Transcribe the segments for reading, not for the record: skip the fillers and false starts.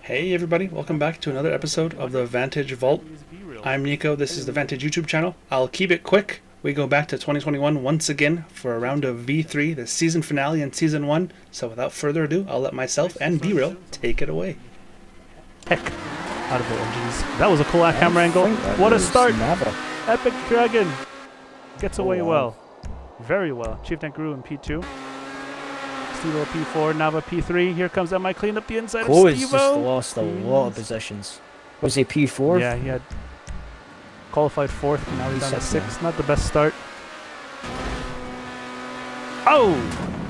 Hey everybody, welcome back to another episode of the Vantage Vault. I'm Nico, this is the Vantage YouTube channel. I'll keep it quick. We go back to 2021 once again for a round of V3, the season finale in Season 1. So without further ado, I'll let myself and B-Real take it away. Heck out of the engines. That was a cool camera angle. What a start! Epic Dragon gets away well. Very well. Chief Guru in P2. Stevo P4, Nava P3. Here comes Emma clean up the inside of Stevo. Just lost a lot of positions. Was he P4? Yeah, he had qualified 4th, and now he's down to 6th. Not the best start. Oh!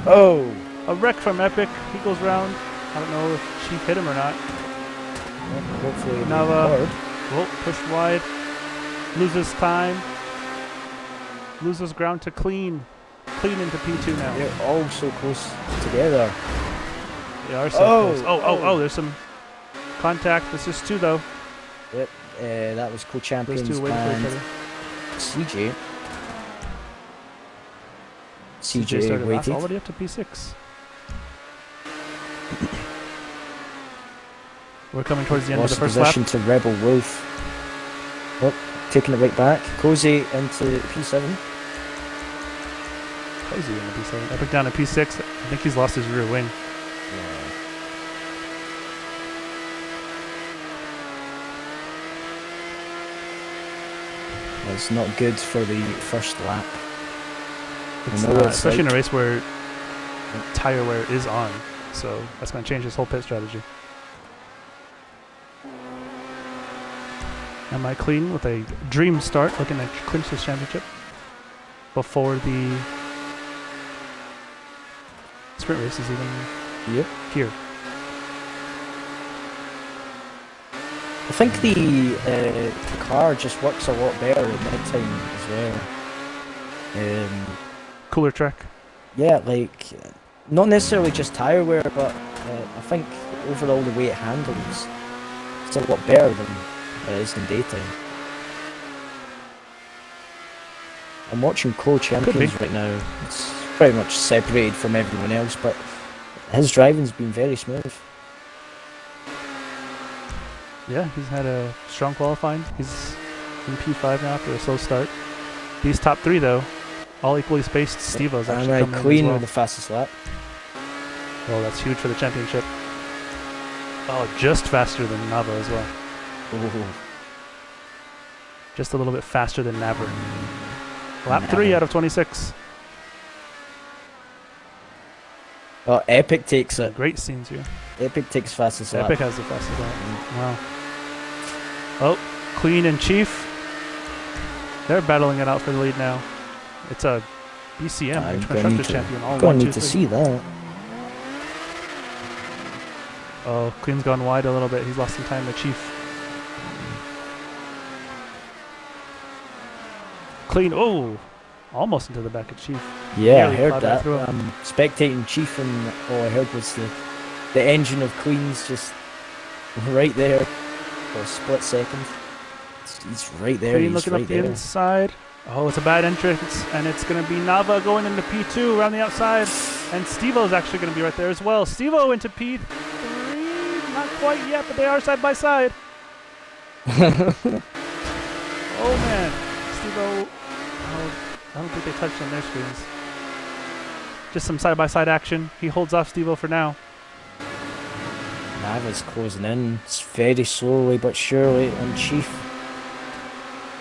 Oh! A wreck from Epic. He goes round. I don't know if Chief hit him or not. Well, hopefully Nava pushed wide. Loses time. Loses ground to clean. Clean into P2 now. They're all so close together. They are so close. Oh, there's some contact. This is 2 though. Yep, that was co-champions Those 2 waiting for each other. CJ. CJ started last, waited. already up to P6. We're coming towards the end of the first lap. Position to Rebel Wolf. Oh, taking it right back. Cozy into P7. Cozy in the P7. Epic down to P6. I think he's lost his rear wing. Yeah. That's not good for the first lap. It's not, especially in a race where tire wear is on. So that's going to change his whole pit strategy. Am I clean with a dream start, looking to clinch this championship before the sprint race is even here. I think the car just works a lot better at night time as well. Cooler track. Yeah, like not necessarily just tyre wear, but I think overall the way it handles, it's a lot better than it is in daytime. I'm watching co-champions right now. It's pretty much separated from everyone else, but his driving's been very smooth. Yeah, he's had a strong qualifying. He's in P5 now after a slow start. These top 3 though, all equally spaced. Stevo's actually coming clean in as well. with the fastest lap. Oh, that's huge for the championship. Oh, just faster than Nava as well. Ooh. Just a little bit faster than Naver. Lap 3 out of 26. Oh, Epic takes it. Great scenes here. Epic takes fastest lap. Epic has the fastest lap. Wow. Oh, Clean and Chief. They're battling it out for the lead now. It's a BCM, Constructor Champion. All gonna need to see that. Oh, Clean's gone wide a little bit. He's lost some time to Chief. Clean, almost into the back of Chief. Yeah, Nearly I heard plowed that. through him. Spectating Chief, and all I heard was the engine of Queen's just right there for a split second. He's right there. Clean looking up the inside. Oh, it's a bad entrance, and it's going to be Nava going into P2 around the outside, and Stevo's actually going to be right there as well. Stevo into P3, not quite yet, but they are side by side. Oh man, Stevo. Oh, I don't think they touched on their screens. Just some side by side action. He holds off Stevo for now. Nava's closing in. It's very slowly but surely on Chief.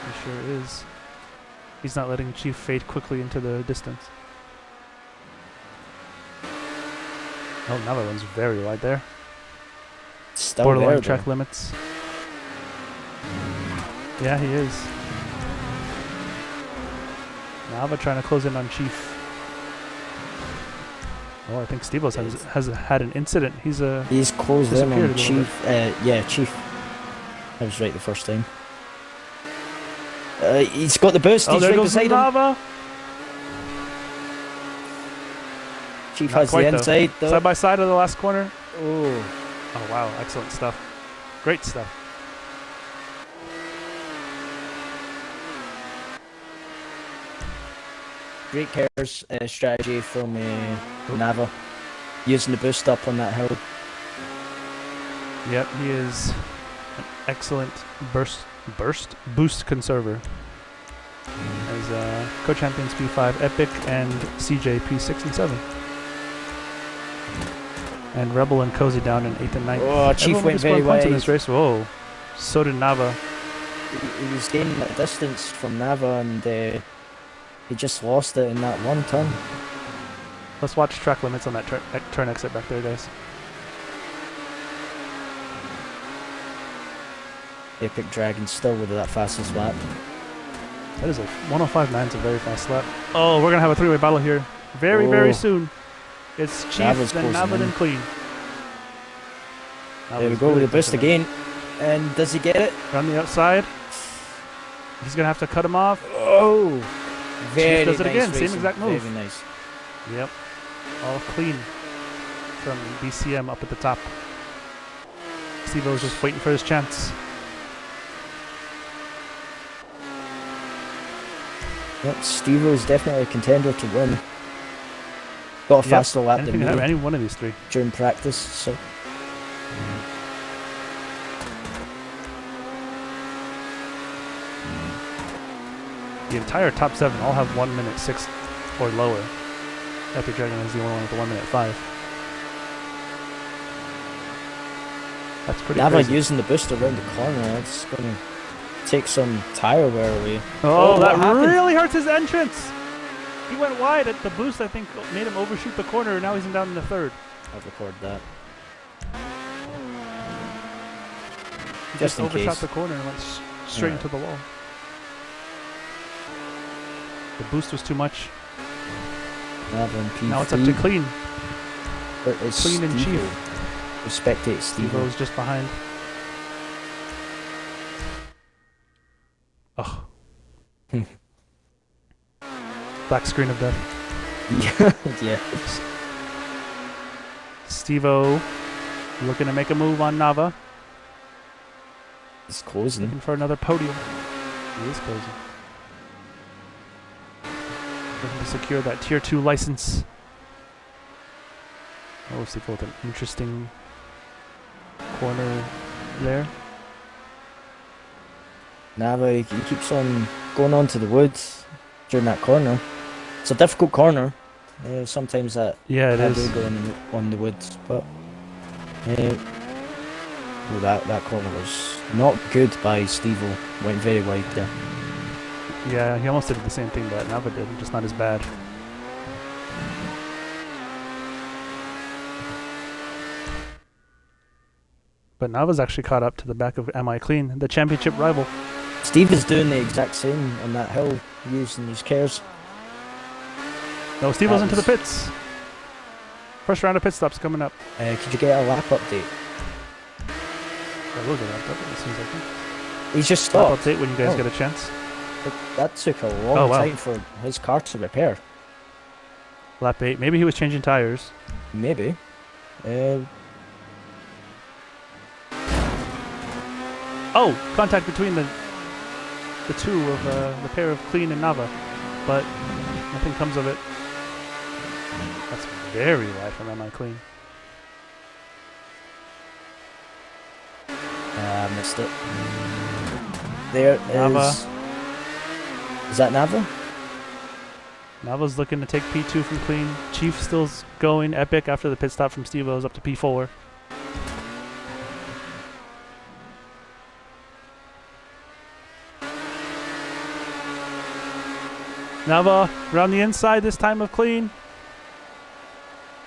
He sure is. He's not letting Chief fade quickly into the distance. Oh, Nava runs very wide there. Still borderline there, track limits. Yeah, he is. Nava trying to close in on Chief. Oh, I think Stevo's has had an incident. He's closed in on Chief. Yeah, Chief. I was right the first time. He's got the boost. He's there right goes beside Nava. him. Chief has the inside though. Side by side of the last corner. Oh. Oh wow, excellent stuff. Great stuff. Great cares strategy from Nava, using the boost up on that hill. Yep, he is an excellent boost conserver. As co-champions P5, Epic, and CJ P6 and 7. And Rebel and Cozy down in 8th and 9th. Oh, Chief Everyone went very points in wide. this race. Whoa. So did Nava. He was gaining that distance from Nava, and he just lost it in that one turn. Let's watch track limits on that turn exit back there, guys. Epic Dragon still with that fastest lap. That is a 105.9. It's a very fast lap. Oh, we're going to have a three-way battle here. Very soon. It's Chief, Nava's then closing Nava, in. then Clean. There we go with the boost again. And does he get it? On the outside. He's going to have to cut him off. Oh! Very Chief does it nice again. racing. Same exact move. Very nice. Yep. All clean from BCM up at the top. Steve-O's just waiting for his chance. Yep, Steve-O's definitely a contender to win. Got a faster lap than Anything can me happen, any one of these three. during practice, so... The entire top 7 all have 1 minute 6 or lower. Epic Dragon is the only one with the 1 minute 5. That's pretty Nava crazy. using the boost around the corner, that's going to take some tire wear away. Oh, that what happened? really hurts his entrance! He went wide at the boost, I think, made him overshoot the corner, and now he's down in the third. I've recorded that. He Just just in overshot case. the corner and went straight Alright. into the wall. The boost was too much. Nava and P3. Now it's up to Clean. But it's Clean and Steve-O. Chief. Respectate Steve-O. Steve-O's just behind. Oh. Black screen of death. Yeah. Steve-O looking to make a move on Nava. He's closing. Looking for another podium. He is closing. Looking to secure that Tier 2 license. Oh, Steve-O with an interesting corner there. Nava, he keeps on going on to the woods during that corner. It's a difficult corner. Sometimes that Yeah, it I is. do go on the woods, but well, that corner was not good by Steve-O. Went very wide there. Yeah, he almost did the same thing that Nava did, just not as bad. But Nava's actually caught up to the back of Am I Clean, the championship rival. Steve is doing the exact same on that hill, using his cares. No, Steve was into the was- pits. First round of pit stops coming up. Could you get a lap update? I will get that as soon as I can. He's just Stop stopped. update when you guys Oh. get a chance. But that took a long Oh, wow. time for his car to repair. Lap 8. Maybe he was changing tires. Maybe. Oh, contact between the two of the pair of Clean and Nava, but nothing comes of it. That's very wide from Am I Clean. Missed it. There is... Nava. Is that Nava? Nava's looking to take P2 from Clean. Chief still's going. Epic after the pit stop from Steve-O's up to P4. Nava around the inside this time of Clean.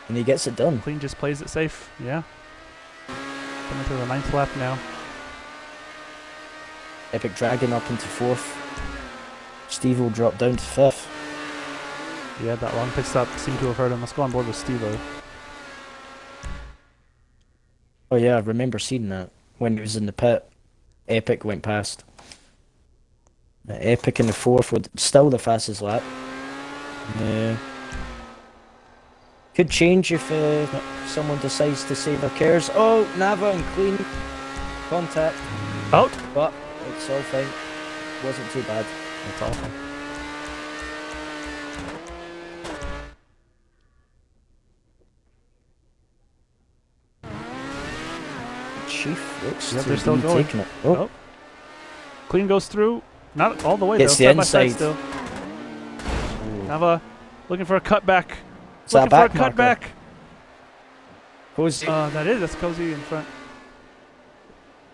And he gets it done. Clean just plays it safe. Yeah. Coming to the 9th lap now. Epic Dragon up into 4th. Steve will drop down to 5th. Yeah, that long pit stop seemed to have hurt him. Let's go on board with Steve-O. Oh yeah, I remember seeing that when he was in the pit. Epic went past. Epic in the 4th would still the fastest lap. Could change if someone decides to save their cares. Oh, Nava and Clean contact, Out. but it's all fine. Wasn't too bad. That's awful. Chief looks Yep, to they're still be going. taking it. Oh, Oh. Clean goes through. Not all the way, Gets though. the Side by side inside. still. Nava looking for a cutback. is that Looking for a back marker? cutback. Cozy. That's Cozy in front.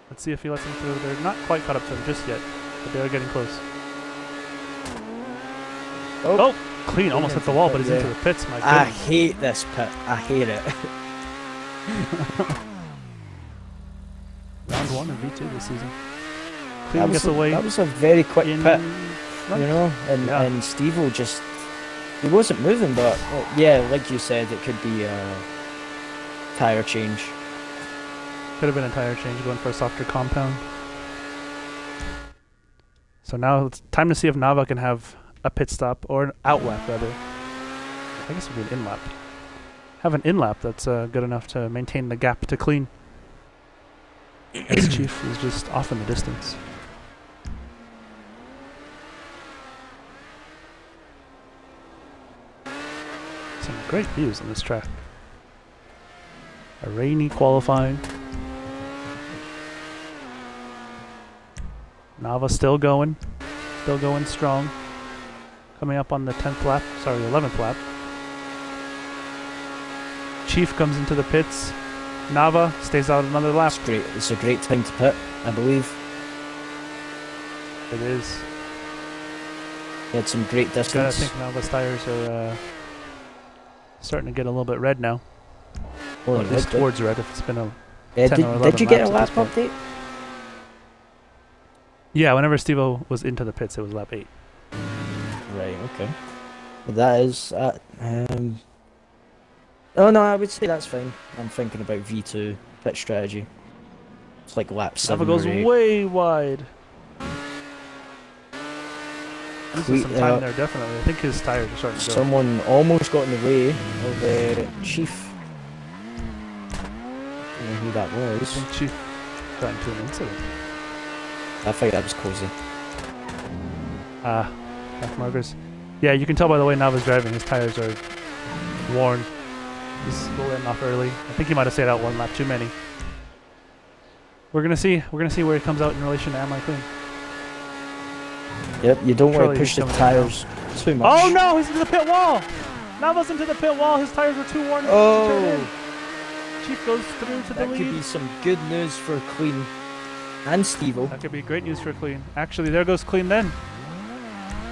Let's see if he lets him through. They're not quite caught up to him just yet, but they are getting close. Oh, Clean almost hit the wall, but he's into the pits. My I goodness. hate this pit. I hate it. Round 1 of V2 this season. Clean gets away. That was a very quick in pit, front. you know, and Steve-O just, he wasn't moving, but yeah, like you said, it could be a tyre change. Could have been a tire change going for a softer compound. So now it's time to see if Nava can have a pit stop, or an out lap rather. I guess it would be an in lap. Have an in lap that's good enough to maintain the gap to Clean. As Chief is just off in the distance. Some great views on this track. A rainy qualifying. Nava still going strong. Coming up on the 10th lap, sorry, 11th lap. Chief comes into the pits. Nava stays out another lap. It's great. It's a great time to pit, I believe. It is. He had some great I distance. think Nava's tires are starting to get a little bit red now. Oh, Or at least towards red if it's been a 10 or 11 did you get a lap laps at this update? Yeah, whenever Steve-O was into the pits, it was lap 8. Right, okay. Well, that is... oh no, I would say that's fine. I'm thinking about V2 pit strategy. It's like lap 7 Nava goes or 8. way wide. Losing some time uh, there, definitely. I think his tires are starting to go. Someone almost got in the way of the Chief. I don't know who that I was. think Chief got into an incident. I think that was Cozy. Back markers. Yeah, you can tell by the way Nava's driving, his tires are worn. He's letting off early. I think he might have stayed out one lap too many. We're gonna see where he comes out in relation to Am I Clean. Yep, you don't want Surely to push he's the coming in tires too much. Oh no, he's into the pit wall! Nava's into the pit wall, his tires were too worn to turn Oh, in. Chief goes through to the that lead. could be some good news for Clean and Steve-O. That could be great news for Clean. Actually, there goes Clean then.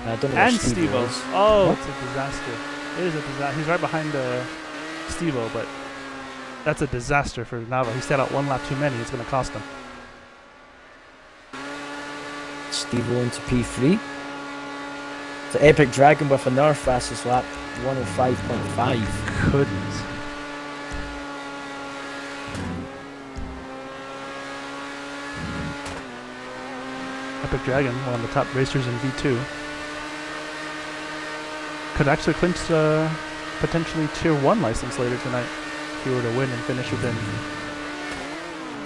I don't know where And Steve-O Steve-O. is. Oh, What? it's a disaster. It is a disaster. He's right behind Steve-O, but that's a disaster for Nava. He stayed out one lap too many. It's going to cost him. Steve-O into P3. It's an Epic Dragon with another fastest lap, 105.5. Goodness. Epic Dragon, one of the top racers in V2. Could actually clinch potentially Tier 1 license later tonight if he were to win and finish within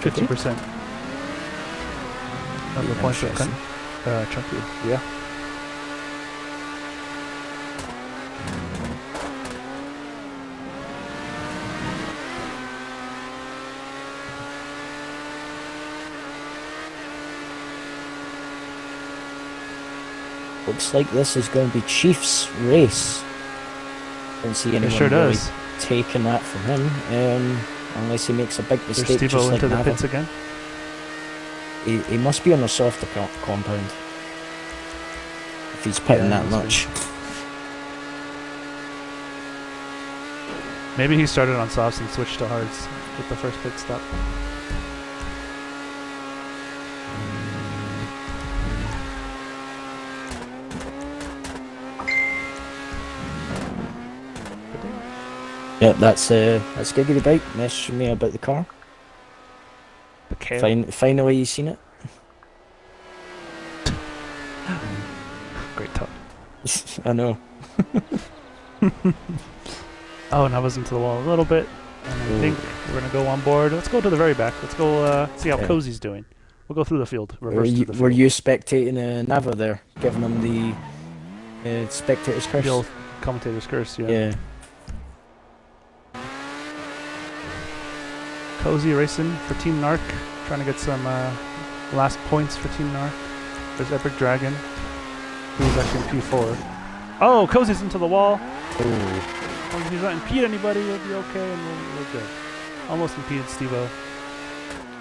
50% of the points of Chunky. Yeah. Looks like this is going to be Chief's race. Don't see anyone sure really does. taking that from him, unless he makes a big There's mistake. Steve-O Just like into the Nava. pits again. He must be on a softer compound if he's pitting Yeah, that he must much. Maybe he started on softs and switched to hards with the first pit stop. Yeah, that's giggity bite. Messaging me about the car. The kale. Finally, you seen it. Great talk. I know. Oh, and I was into the wall a little bit. And I think we're going to go on board. Let's go to the very back. Let's go see how Cozy's doing. We'll go through the field. Were you spectating Nava there, giving him the spectator's curse? The old commentator's curse, yeah. Yeah. Cozy racing for Team Narc, trying to get some last points for Team Narc. There's Epic Dragon, who's actually in P4. Oh, Cozy's into the wall. Oh. As long as he's not impede anybody, he'll be okay, and we're good. Almost impeded Steve-O.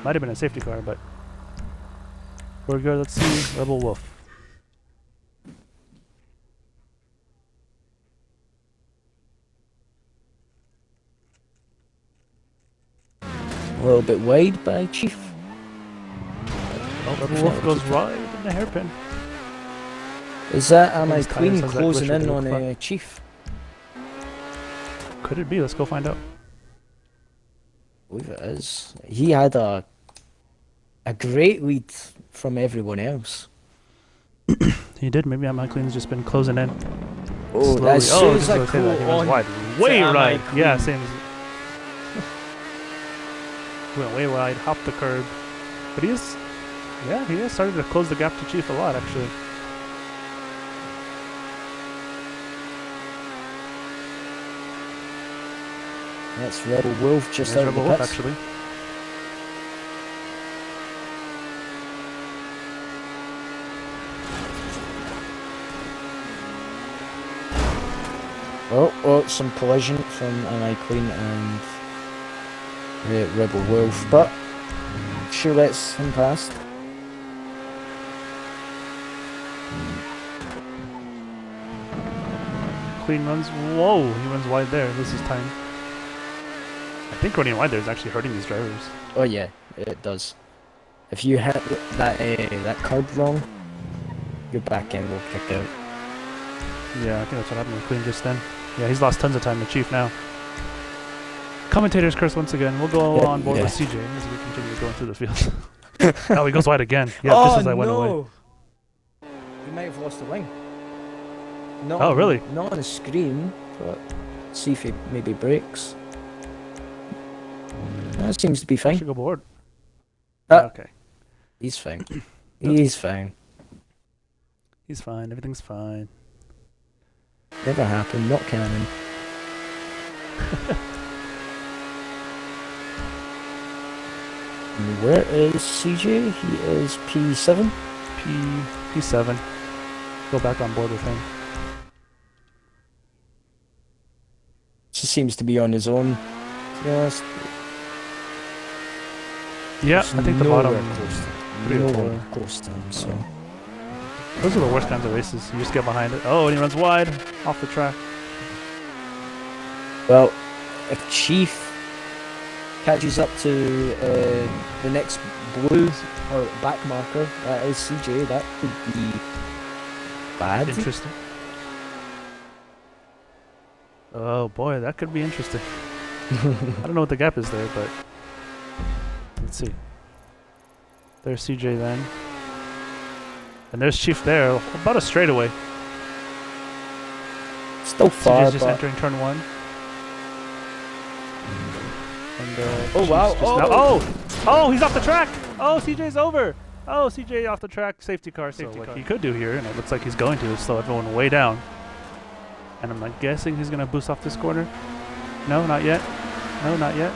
Might have been a safety car, but we're good. Let's see, Rebel Wolf. A little bit wide by Chief. Oh, Rebel Wolf goes right in the hairpin. Is that Am I His Clean tires has that closing glitch with in the on clock. Chief? Could it be? Let's go find out. I believe it is. He had a great lead from everyone else. He did. Maybe Am I Clean's just been closing in. Oh, slowly. as soon as just I gonna say that, he go runs on wide. to Way Am I right. Yeah, Clean. same as... Went way wide, hopped the curb. But he has started to close the gap to Chief a lot, actually. That's Rebel Wolf just There's out of Rebel the Wolf, pits. actually. Oh, some collision from Am I Clean and Rebel Wolf, but sure lets him past. Clean runs. Whoa, he runs wide there. This is time. I think running wide there is actually hurting these drivers. Oh yeah, it does. If you hit that curb wrong, your back end will kick out. Yeah, I think that's what happened with Clean just then. Yeah, he's lost tons of time with Chief now. Commentator's curse once again. We'll go on board with CJ as we continue going through the field. Oh, he goes wide again. Yeah, just as I went away. He might have lost the wing. Not Oh, really? Not on the screen, but see if he maybe breaks. That seems to be fine. Should go board. Okay. Okay. He's fine. He's fine. He's fine. Everything's fine. Never happened, not canon. And where is CJ? He is P7. P7. Go back on board with him. Just seems to be on his own. To be honest. Yeah, There's I think the nowhere bottom. close to, 3 or 4. nowhere close to him, so. Those are the worst kinds of races. You just get behind it. Oh, and he runs wide off the track. Well, if Chief catches up to the next blue or back marker, that is CJ, that could be bad. Interesting. Oh boy, that could be interesting. I don't know what the gap is there, but let's see. There's CJ then. And there's Chief there, about a straightaway. Still far, CJ's just but entering turn 1. And oh Chief's wow! just now, oh, he's off the track! Oh, CJ's over! Oh, CJ off the track, safety car. So what he could do here, and it looks like he's going to, is slow everyone way down. And I'm like guessing he's gonna boost off this corner. No, not yet. No, not yet.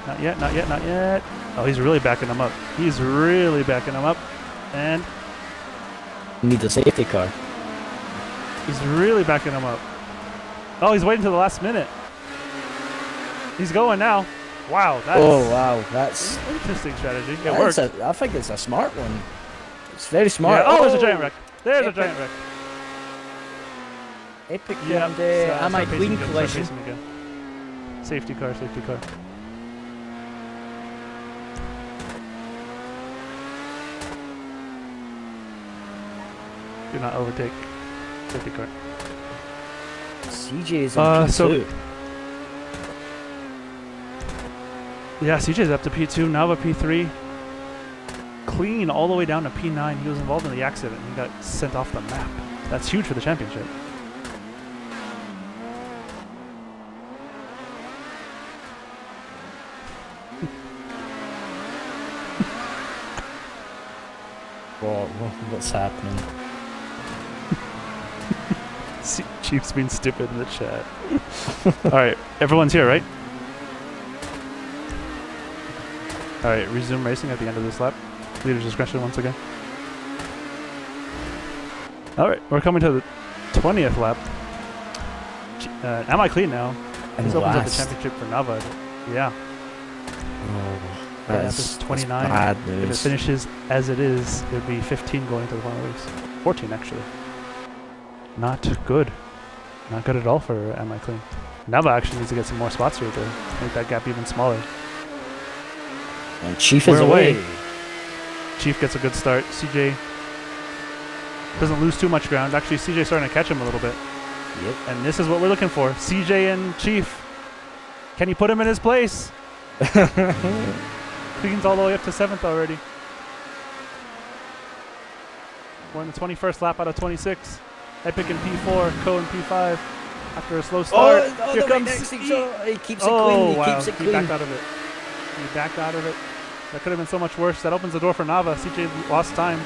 Not yet, not yet, not yet. Oh, he's really backing him up. He's really backing him up. And need a safety car. he's really backing him up. Oh, he's waiting till the last minute. He's going now. Wow, that's Oh wow, that's interesting strategy. It worked. I think it's a smart one. It's very smart. Yeah. Oh, there's a giant wreck. There's a Epic. giant wreck. Epic Yeah. and Am I Clean Start collision? pacing again. Safety car, safety car. Do not overtake. Safety car. CJ is in P2. so- Yeah, CJ's up to P2, Nava P3. Clean all the way down to P9. He was involved in the accident. He got sent off the map. That's huge for the championship. What's happening? Chief's being stupid in the chat. Alright, everyone's here, right? All right, resume racing at the end of this lap. Leader's discretion once again. All right, we're coming to the 20th lap. Am I clean now? This opens up the championship for Nava. Yeah. Oh, that's 29. bad news. If it finishes as it is, it would be 15 going into the final race. 14 actually. Not good. Not good at all for Am I Clean. Nava actually needs to get some more spots here to make that gap even smaller. And Chief is away. Chief gets a good start. CJ doesn't lose too much ground. Actually, CJ starting to catch him a little bit. Yep. And this is what we're looking for. CJ and Chief. Can he put him in his place? Cleans all the way up to 7th already. We're in the 21st lap out of 26. Epic in P4, Co in P5. After a slow start, here comes he keeps it clean. He keeps it clean. He backed out of it. He backed out of it. That could have been so much worse. That opens the door for Nava. CJ lost time.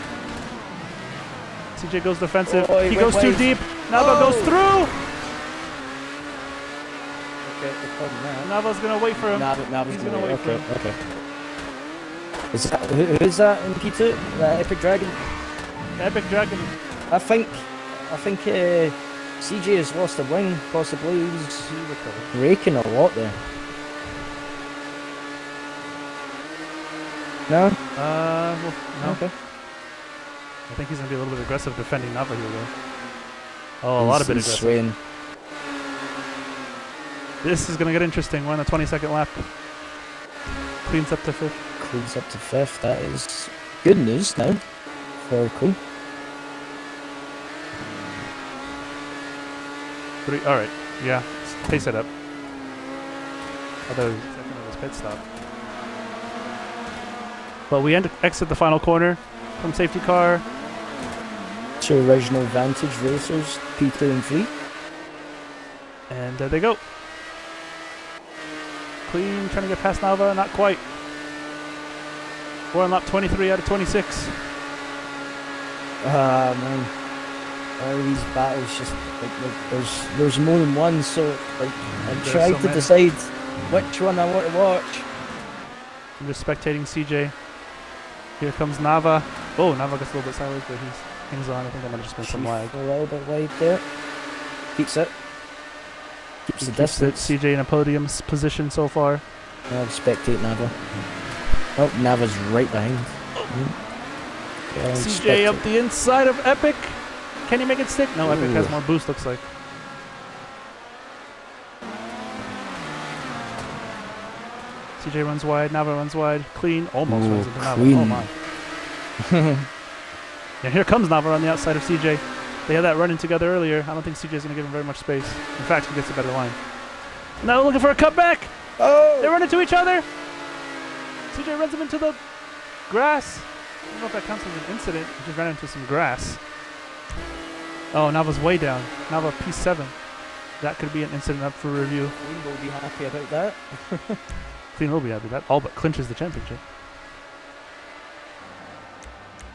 CJ goes defensive. He goes too deep. Nava goes through. Okay, Nava's gonna wait for him. Nava's He's gonna wait for him. Okay. Who is that in P2? Epic Dragon. Epic Dragon. I think CJ has lost a wing. Possibly he's braking a lot there. No. Well, no. Okay. I think he's gonna be a little bit aggressive defending Nava here, though. Oh, a lot of bit aggressive. Swaying. This is gonna get interesting. We're on the 22nd lap. Cleans up to 5th. Cleans up to 5th. That is good news now for Clean. All right. Yeah. Pace it up. Although second of his pit stop. But we exit the final corner from safety car. 2 original Vantage racers, P2 and 3. And there they go. Clean, trying to get past Nava, not quite. We're on lap 23 out of 26. Man. These battles just there's more than one, so I'm trying to decide which one I want to watch. I'm just spectating CJ. Here comes Nava. Oh, Nava gets a little bit sideways, but he hangs on. I think that might have just been some lag. A little bit wide there. Keeps it. Keeps the distance. CJ in a podium position so far. I'll spectate Nava. Oh, Nava's right behind. CJ up the inside of Epic. Can he make it stick? No, Epic has more boost, looks like. CJ runs wide, Nava runs wide. Clean almost runs into Nava. Clean. Oh my. And here comes Nava on the outside of CJ. They had that running together earlier. I don't think CJ's going to give him very much space. In fact, he gets a better line. Now looking for a cutback. Oh! They run into each other. CJ runs him into the grass. I don't know if that counts as an incident. He just ran into some grass. Oh, Nava's way down. Nava P7. That could be an incident up for review. Clean will be happy about that. Clean will be happy. That all but clinches the championship.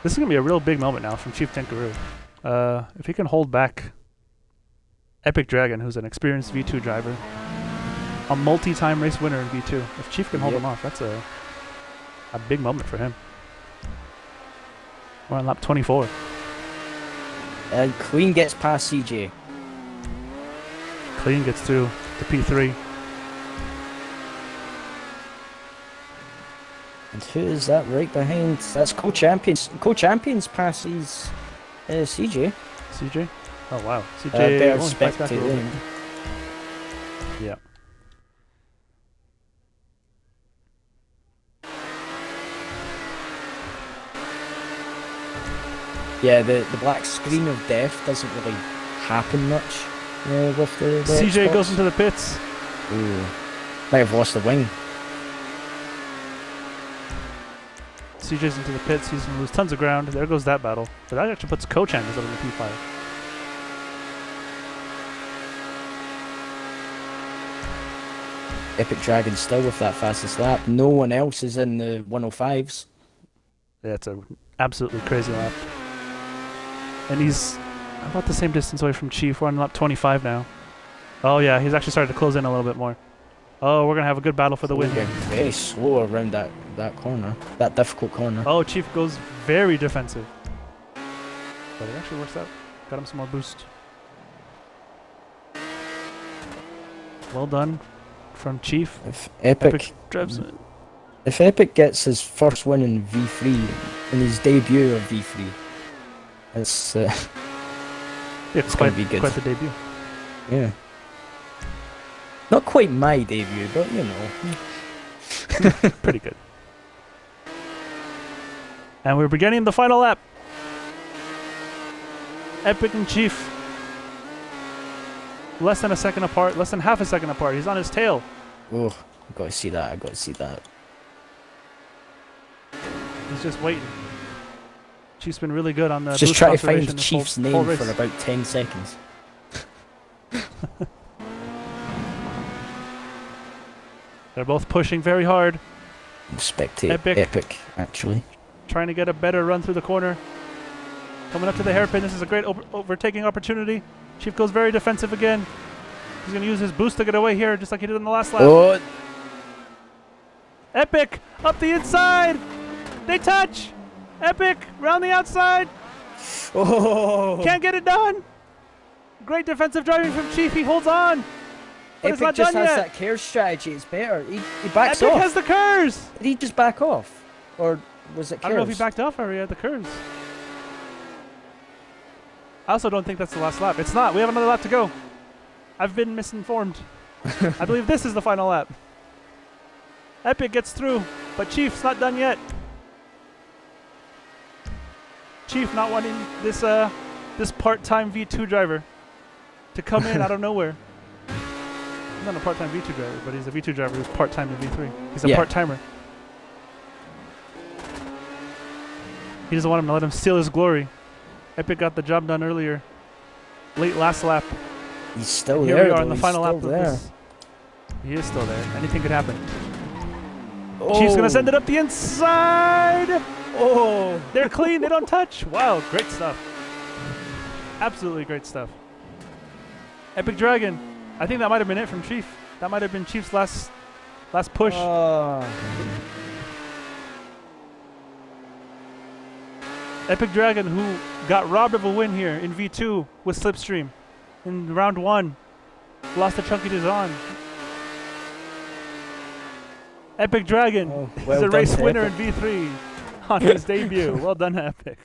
This is going to be a real big moment now from Chief Tenkaroo. If he can hold back Epic Dragon, who's an experienced V2 driver, a multi-time race winner in V2. If Chief can hold him off, that's a big moment for him. We're on lap 24. And Clean gets past CJ. Clean gets through to P3. And who is that right behind? That's co-champions. Co-champions passes CJ. CJ? Oh wow. CJ better only fights back a little spectate bit. Yeah. Yeah, the black screen of death doesn't really happen much with the CJ Xbox. goes into the pits. Ooh. Might have lost the wing. CJ's into the pits. He's going to lose tons of ground. There goes that battle. But that actually puts co-champions up in the P5. Epic Dragon still with that fastest lap. No one else is in the 105s. Yeah, it's an absolutely crazy lap. And he's about the same distance away from Chief. We're on lap 25 now. Oh yeah, he's actually started to close in a little bit more. Oh, we're going to have a good battle for the win here. Very slow around that that corner, that difficult corner. Oh, Chief goes very defensive. But it actually works out. Got him some more boost. Well done from Chief. If Epic drives it. If Epic gets his first win in V3, in his debut of V3, it's It's gonna be good. Quite the debut. Yeah. Not quite my debut, but you know. Pretty good. And we're beginning the final lap. Epic and Chief. Less than a second apart, less than half a second apart. He's on his tail. Oh, I gotta see that. I gotta see that. He's just waiting. Chief's been really good on the Just boost try to find conservation this Chief's whole name race. for about 10 seconds. They're both pushing very hard, Spectate Epic. Epic, actually. trying to get a better run through the corner. Coming up to the hairpin, this is a great overtaking opportunity. Chief goes very defensive again. He's going to use his boost to get away here, just like he did in the last lap. Oh, Epic, up the inside! They touch! Epic, round the outside! oh. Can't get it done! Great defensive driving from Chief, he holds on! But it's Epic not just done has yet! that care strategy. It's better. He backs Epic off. has the curves! Did he just back off? Or was it I don't know if curves? he backed off or he had the curves. I also don't think that's the last lap. It's not. We have another lap to go. I've been misinformed. I believe this is the final lap. Epic gets through, but Chief's not done yet. Chief not wanting this this part-time V2 driver to come in out of nowhere. He's not a part-time V2 driver, but he's a V2 driver who's part-time in V3. He's a part-timer. He doesn't want him to let him steal his glory. Epic got the job done earlier. Late last lap. He's still Here there. we are though. in the He's final lap still of there. this. He is still there. Anything could happen. Oh. Chief's gonna send it up the inside. Oh. They're clean. They don't touch. Wow, great stuff. Absolutely great stuff. Epic Dragon. I think that might have been it from Chief. That might have been Chief's last push. Epic Dragon, who got robbed of a win here in V2 with Slipstream in round 1. Lost to Chunky Dizon. Epic Dragon Oh, is well a race done, winner Epic. in V3 on his debut. Well done, Epic.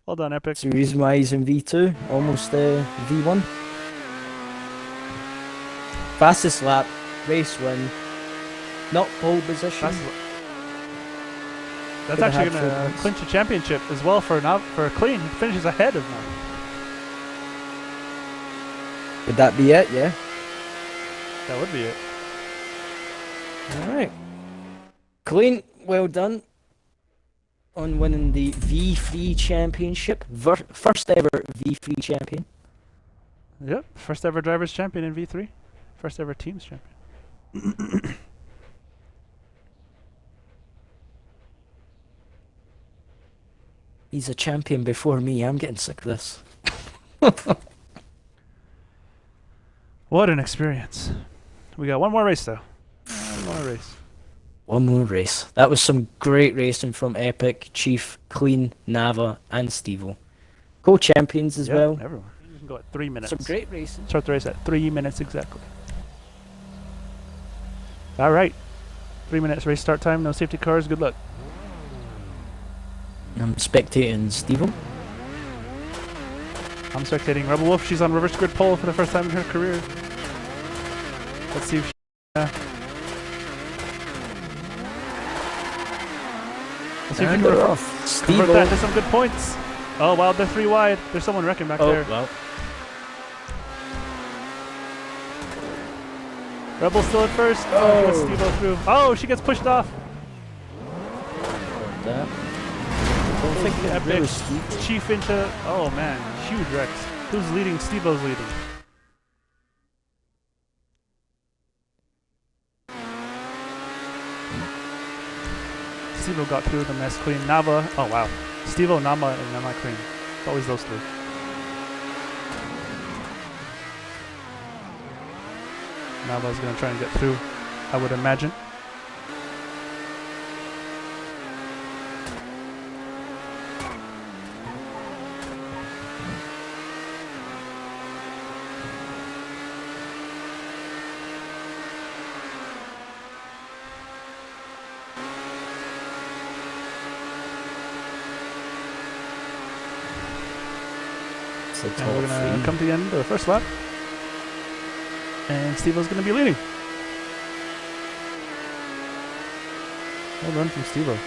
Well done, Epic. That's the reason why he's in V2, almost V1. Fastest lap, race win, not pole position. That's Could've actually had going to further. clinch a championship as well for clean. He finishes ahead of now. Would that be it? Yeah. That would be it. All right. Clean, well done on winning the V3 championship. First ever V3 champion. Yep. First ever drivers champion in V3. First ever teams champion. He's a champion before me. I'm getting sick of this. What an experience. We got one more race though. One more race. One more race. That was some great racing from Epic, Chief, Clean, Nava, and Stevo. Co-champions as well. Everyone. You can go at 3 minutes. Some great racing. Start the race at 3 minutes exactly. All right. 3 minutes race start time. No safety cars. Good luck. I'm spectating Stevo. I'm spectating Rebel Wolf. She's on reverse grid pole for the first time in her career. Let's see if she, let's see if And you they're can off. convert that Stevo. into some good points. Oh, wow, they're 3 wide. There's someone wrecking back there. Well. Rebel still at first. Oh, she gets Stevo through. Oh, she gets pushed off. That. I think the Epic Really steep. Chief into... Oh, man. Huge wrecks. Who's leading? Stevo's leading. Stevo got through the mess clean. Nava... Oh, wow. Stevo, Nama, and Nama clean. It's always those 3. Nava's going to try and get through, I would imagine. the And top we're going to 3. come to the end of the first lap. And Steve-O's going to be leading. Well done from Steve-O.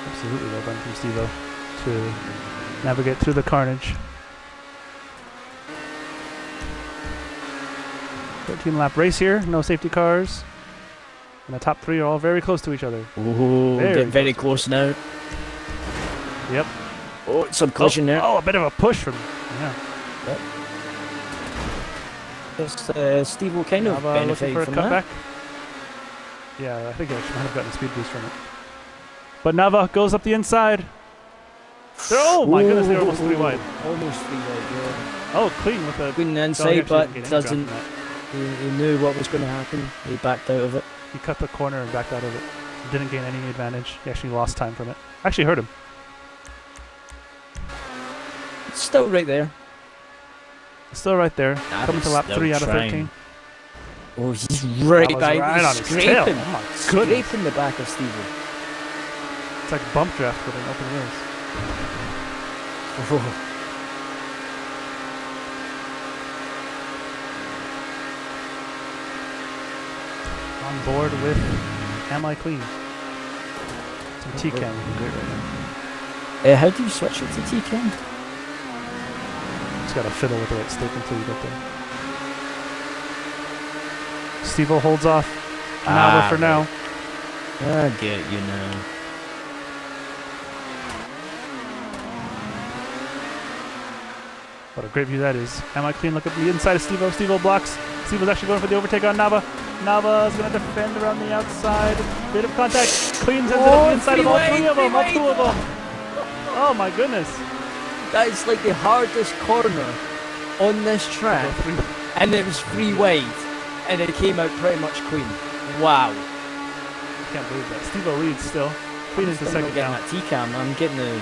Absolutely well done from Steve-O to navigate through the carnage. 13-lap race here, no safety cars. And the top 3 are all very close to each other. Oh, getting very close now. Yep. Oh, some collision there. Oh, a bit of a push from... Yeah. Yes, Steve will kind of benefit for a from cutback. that. Yeah, I think he actually might have gotten a speed boost from it. But Nava goes up the inside. Oh my goodness, they're almost 3 wide. Almost 3 wide, yeah. Oh, clean with the... Couldn't inside, but doesn't... He knew what was going to happen. He backed out of it. He cut the corner and backed out of it. Didn't gain any advantage. He actually lost time from it. Actually hurt him. It's still right there. Still right there. That Coming to is lap still 3 out of trying. 13. Oh, he's right That was by right on his tail. Oh my goodness. Scraping the back of Steve. It's like bump draft with an open wheels. Oh. On board with Am I Clean? Some T-Cam would be great right now. How do you switch it to T-Cam? Just gotta fiddle with the right stick until you get there. Steve-O holds off Nava for now. I get you now. What a great view that is. Am I Clean? Look at the inside of Steve-O. Steve-O blocks. Steve-O's actually going for the overtake on Nava. Nava's going to defend around the outside. Bit of contact. Clean sends it up the inside of all 3 of them. All 2 of them. Oh my goodness. That is like the hardest corner on this track. And it was 3 wide. And it came out pretty much clean. Wow. I can't believe that. Steve-O leads still. Clean is the second getting down. that T-Cam. I'm getting the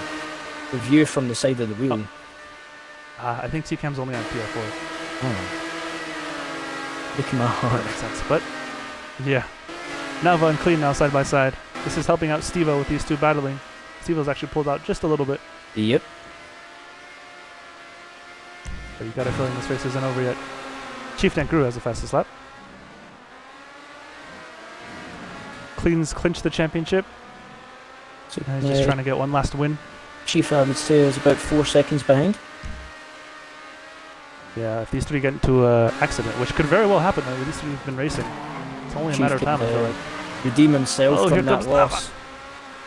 view from the side of the wheel. I think T-Cam's only on PR4. Oh. Look at my heart. That makes sense. But, yeah. Nava and Clean now side by side. This is helping out Steve-O with these 2 battling. Steve-O's actually pulled out just a little bit. Yep. But you got a feeling this race isn't over yet. Chief Crew has the fastest lap. Clean's clinched the championship. So, And he's just trying to get one last win. Chief, I would say, is about 4 seconds behind. Yeah, if these 3 get into an accident, which could very well happen though, these 3 have been racing. It's only a matter of time, I feel like. Redeem himself here from that comes loss.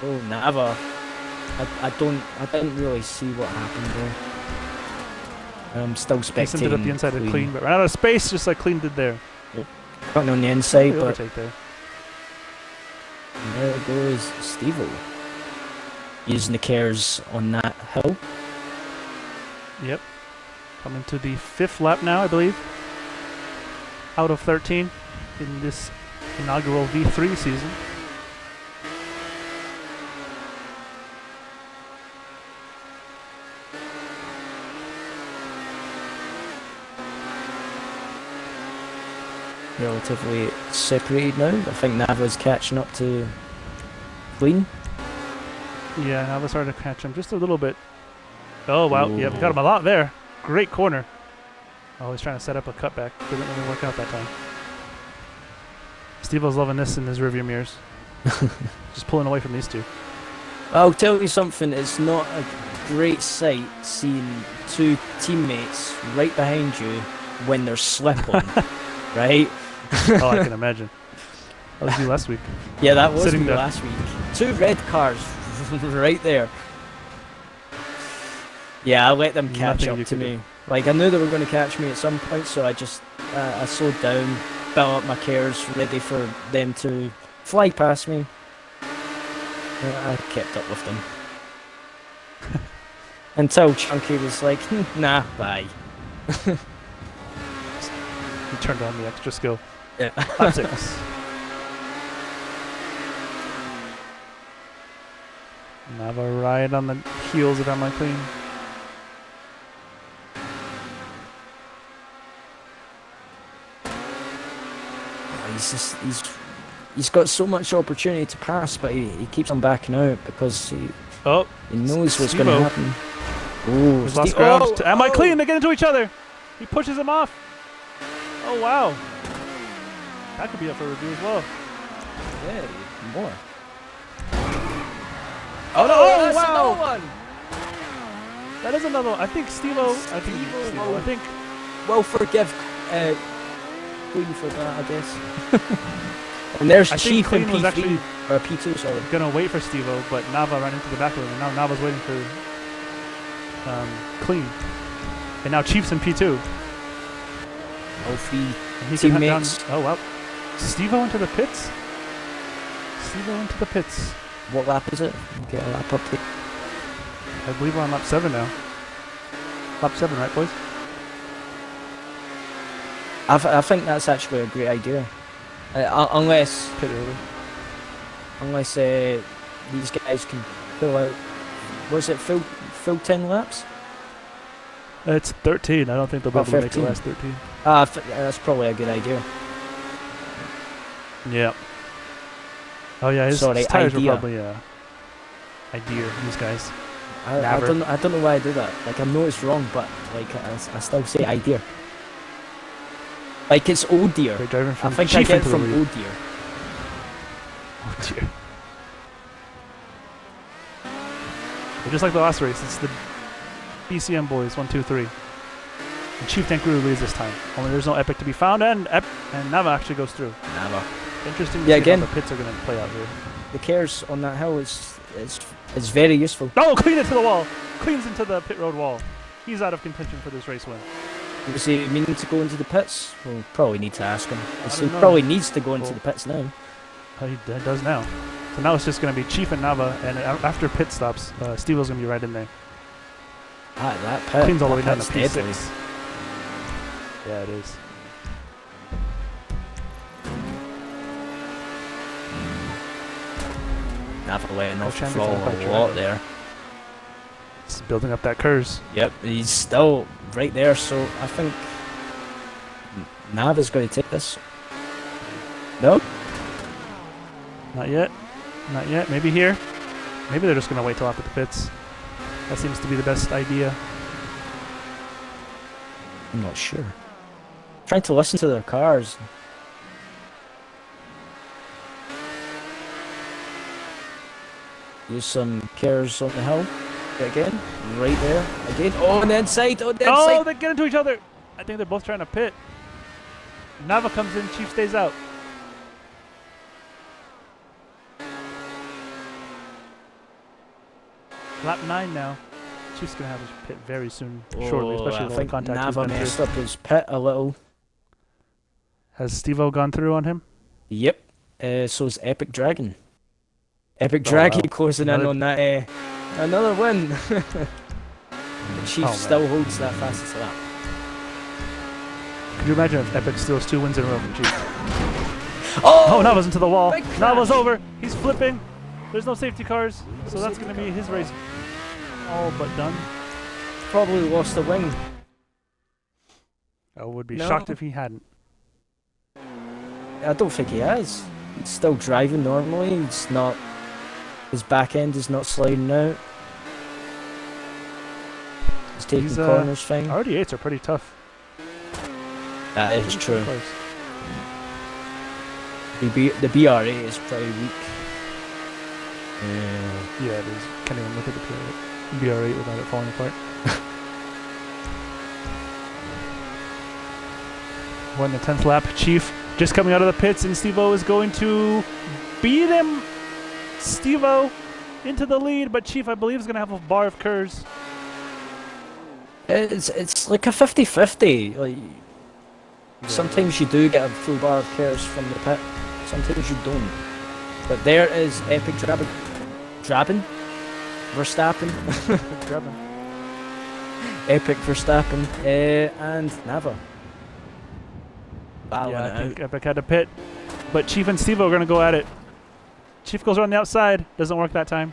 Oh, Nava. I didn't really see what happened there. I'm still spectating. He sent it up the inside of Clean, but ran out of space just like Clean did there. Cutting on the inside, but overtake there. And there goes Steve-O. Using the cares on that hill. Yep. Coming to the 5th lap now, I believe. Out of 13 in this inaugural V3 season. Relatively separated now. I think Nava's catching up to Clean. Yeah, now they're starting to catch him just a little bit. Oh, wow. Yep, got him a lot there. Great corner. Oh, he's trying to set up a cutback. Didn't really work out that time. Steve-O's loving this in his rearview mirrors. Just pulling away from these 2. I'll tell you something, it's not a great sight seeing 2 teammates right behind you when they're slipping, right? Oh, I can imagine. That was you last week. Yeah, that was Sitting me there. last week. 2 red cars right there. Yeah, I let them catch Nothing you up to could me. Like, I knew they were going to catch me at some point, so I just I slowed down, built up my cares, ready for them to fly past me. I kept up with them. Until Chunky was like, nah, bye. He turned on the extra skill. Yeah. Lap 6. Nava right on the heels of Am I Clean. He's he's got so much opportunity to pass, but he keeps on backing out because he knows what's going to happen. Oh, he's lost ground. Am I clean? They get into each other. He pushes him off. Oh, wow. That could be up for review as well. Yeah, more. Oh, no. Oh, that's wow. another one. That is another one. I think Steve-O. I think we'll forgive Queen for that, I guess. And there's Chief in P3, or P2, sorry. Gonna wait for Steve-O, but Nava ran into the back of him, and now Nava's waiting for Clean. And now Chief's in P2. Oh, free teammates. Oh, wow. Steve-O into the pits? Steve-O into the pits. What lap is it? Get a lap update. I believe we're on lap 7 now. Lap 7, right, boys? I think that's actually a great idea. Unless pit early. Unless these guys can pull out. Was it full 10 laps? It's 13. I don't think they'll be able to make the last 13. That's probably a good idea. Yeah. Oh yeah, his tires were probably idea. These guys. I don't know why I do that. Like, I know it's wrong, but like I still say idea. Like, it's oh dear. I think I get it from oh dear. Oh dear. But just like the last race, it's the BCM boys 1, 2, 3. And Chief Tankuru leads this time. Only there's no epic to be found, and Nava actually goes through. Nava. Interesting to see how the pits are going to play out here. The cares on that hill is very useful. Oh, clean it to the wall. Cleans into the pit road wall. He's out of contention for this race win. Does he mean to go into the pits? We'll probably need to ask him. He probably needs to go into the pits now. He does now. So now it's just going to be Chief and Nava, and after pit stops, Steve-O's going to be right in there. That pit. Cleans all the way down to P6. Yeah, it is. Nava letting off the floor a lot there. He's building up that curse. Yep, he's still right there, so I think Nava's going to take this. No? Not yet. Not yet. Maybe here. Maybe they're just going to wait till after the pits. That seems to be the best idea. I'm not sure. Trying to listen to their cars. Use some cares on the hill. Again. Right there. Again. Oh, on the inside. On the inside. Oh, they get into each other. I think they're both trying to pit. Nava comes in. Chief stays out. Lap 9 now. Chief's going to have his pit very soon, shortly, especially with all the contact he's Nava been messed through. up his pit a little. Has Steve-O gone through on him? Yep. So's Epic Dragon. Epic Dragon closing in on that. Another win. The Chief still holds that fastest lap. Could you imagine if Epic steals 2 wins in a row from Chief? Oh, Nava's into the wall. Nava's over. He's flipping. There's no safety cars, so that's going to be his race all but done. Probably lost the wing. I would be shocked if he hadn't. I don't think he has. He's still driving normally. He's not. His back end is not sliding out. He's taking corners fine. RD8s are pretty tough. That is true. The BR8 is pretty weak. Yeah, it is. Can't even look at the BR8 without it falling apart. We're in the 10th lap. Chief just coming out of the pits, and Steve-O is going to beat him. Steve-O into the lead, but Chief, I believe, is going to have a bar of curves. It's like a 50-50. Like, sometimes you do get a full bar of curves from the pit. Sometimes you don't. But there is Epic Verstappen. Epic Verstappen and Nava. Yeah, I think Epic had to pit, but Chief and Steve-O are going to go at it. Chief goes around the outside. Doesn't work that time.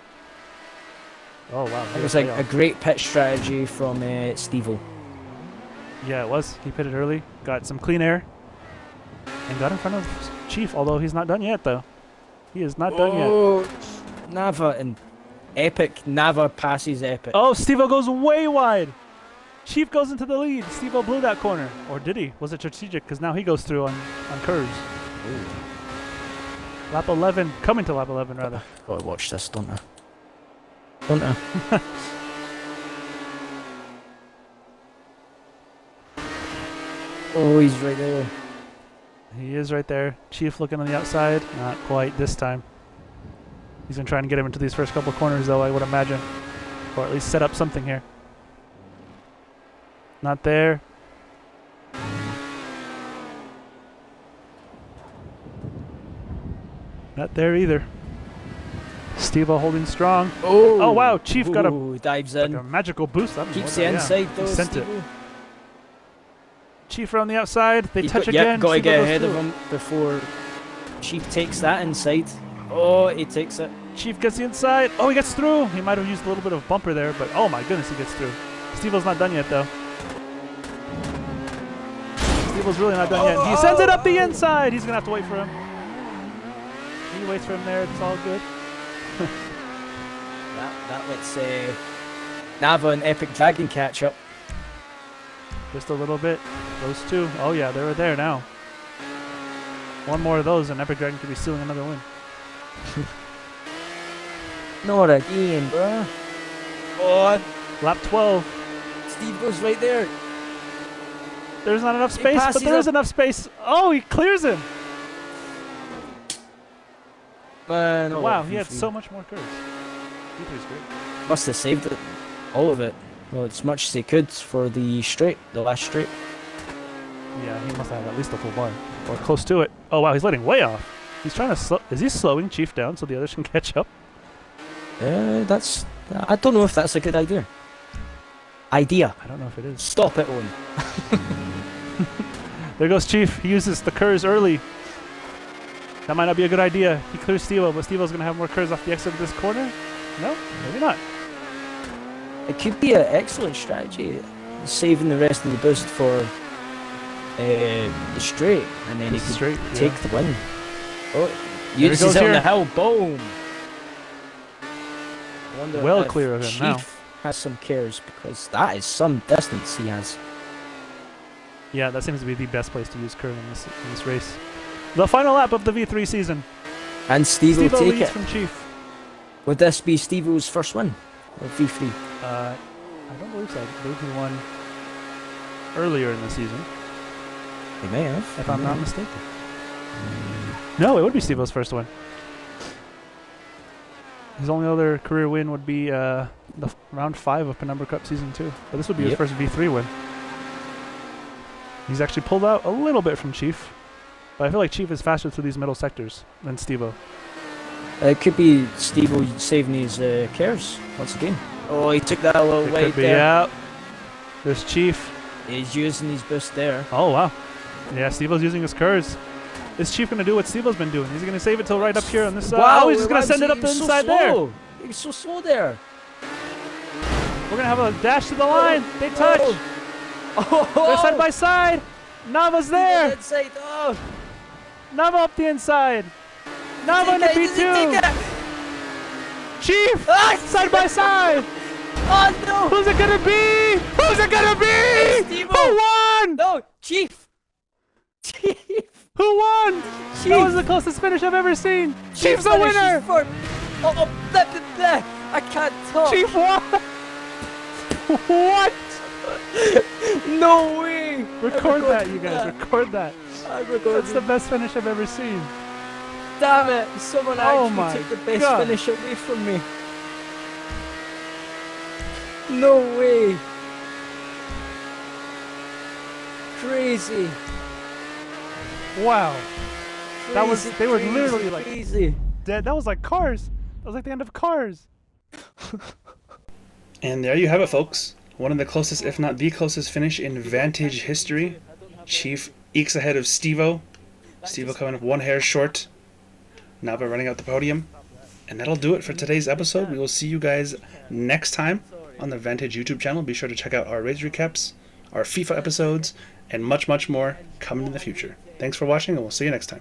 Oh, wow. It was like a great pit strategy from Steve-O. Yeah, it was. He pitted early. Got some clean air. And got in front of Chief, although he's not done yet, though. He is not done yet. Oh, Nava and Epic. Nava passes Epic. Oh, Steve-O goes way wide. Chief goes into the lead. Steve-O blew that corner. Or did he? Was it strategic? Because now he goes through on curves. Ooh. Lap 11. Coming to lap 11, rather. Gotta watch this, don't I? Don't I? Oh, he's right there. He is right there. Chief looking on the outside. Not quite this time. He's going to try and get him into these first couple of corners, though, I would imagine. Or at least set up something here. Not there. Not there either. Steve-O holding strong. Oh wow, Chief got dives like in. a magical boost. Keeps the inside though. He sent it. Steve-O. Chief around the outside. They touch Yep, again. gotta Steve-O get goes ahead of through. him before Chief takes that inside. Oh, he takes it. Chief gets the inside. Oh, he gets through. He might have used a little bit of bumper there, but oh my goodness, he gets through. Steve-O's not done yet, though. Steve-O's really not done yet. He sends it up the inside. He's going to have to wait for him. He waits for him there. It's all good. That lets Nava and Epic Dragon catch up. Just a little bit. Those two. Oh, yeah, they're there now. One more of those, and Epic Dragon could be stealing another win. Not again, bruh. Oh, Lap 12. Steve goes right there. There's not enough space, but there is enough space. Oh, he clears him. Man, oh, Wow, he had so much more curves. V3's great. Must have saved it. All of it. Well, as much as he could for the straight, the last straight. Yeah, he must have at least a full bar. Or close to it. Oh, wow, he's letting way off. He's trying to slow. Is he slowing Chief down so the others can catch up? That's... I don't know if that's a good idea. I don't know if it is. Stop it, Owen. There goes Chief. He uses the curves early. That might not be a good idea. He clears Steve-O, but Steve-O's going to have more curves off the exit of this corner? No, maybe not. It could be an excellent strategy. Saving the rest of the boost for the straight, and then he could take the win. Oh, uses it on the hill. Boom. Well clear of him now. Has some cares because that is some distance he has. Yeah, that seems to be the best place to use curve in this race. The final lap of the V3 season. And Steve will take leads it. From Chief. Would this be Steve-O's first win of V3? I don't believe so. I believe he won earlier in the season. He may have. If I'm not mistaken. No, it would be Steve-O's first win. His only other career win would be the round 5 of Penumbra Cup Season 2. But this would be his first V3 win. He's actually pulled out a little bit from Chief. But I feel like Chief is faster through these middle sectors than Steve-O. It could be Steve-O saving his cares once again. Oh, he took that a little way there. Yeah. There's Chief. He's using his boost there. Oh, wow. Yeah, Steve-O's using his curves. Is Chief going to do what Steve-O's been doing? He's going to save it till right up here on this side. Wow, Oh, he's just going to send it up the inside there. He was so slow there. We're going to have a dash to the line. They touch. Oh. They're side by side. Nava's there. Inside. Oh. Nava up the inside. Nava in the P2. Chief, side by side. Oh no! Who's it gonna be? Who's it gonna be? Who won? No, Chief. Who won? Chief. That was the closest finish I've ever seen. Chief's the winner. I can't talk. Chief won. What? No way. Record that, you guys. Record that. That's the best finish I've ever seen. Damn it! Someone actually took the best God. finish away from me. No way! Crazy! Wow. That was. Crazy, They were crazy, literally like crazy. dead. That was like Cars. That was like the end of Cars. And there you have it, folks. One of the closest, if not the closest finish in Vantage history. Chief ekes ahead of Steve-O. Steve-O coming up one hair short. Nava running out the podium. And that'll do it for today's episode. We will see you guys next time on the Vantage YouTube channel. Be sure to check out our race recaps, our FIFA episodes, and much, much more coming in the future. Thanks for watching, and we'll see you next time.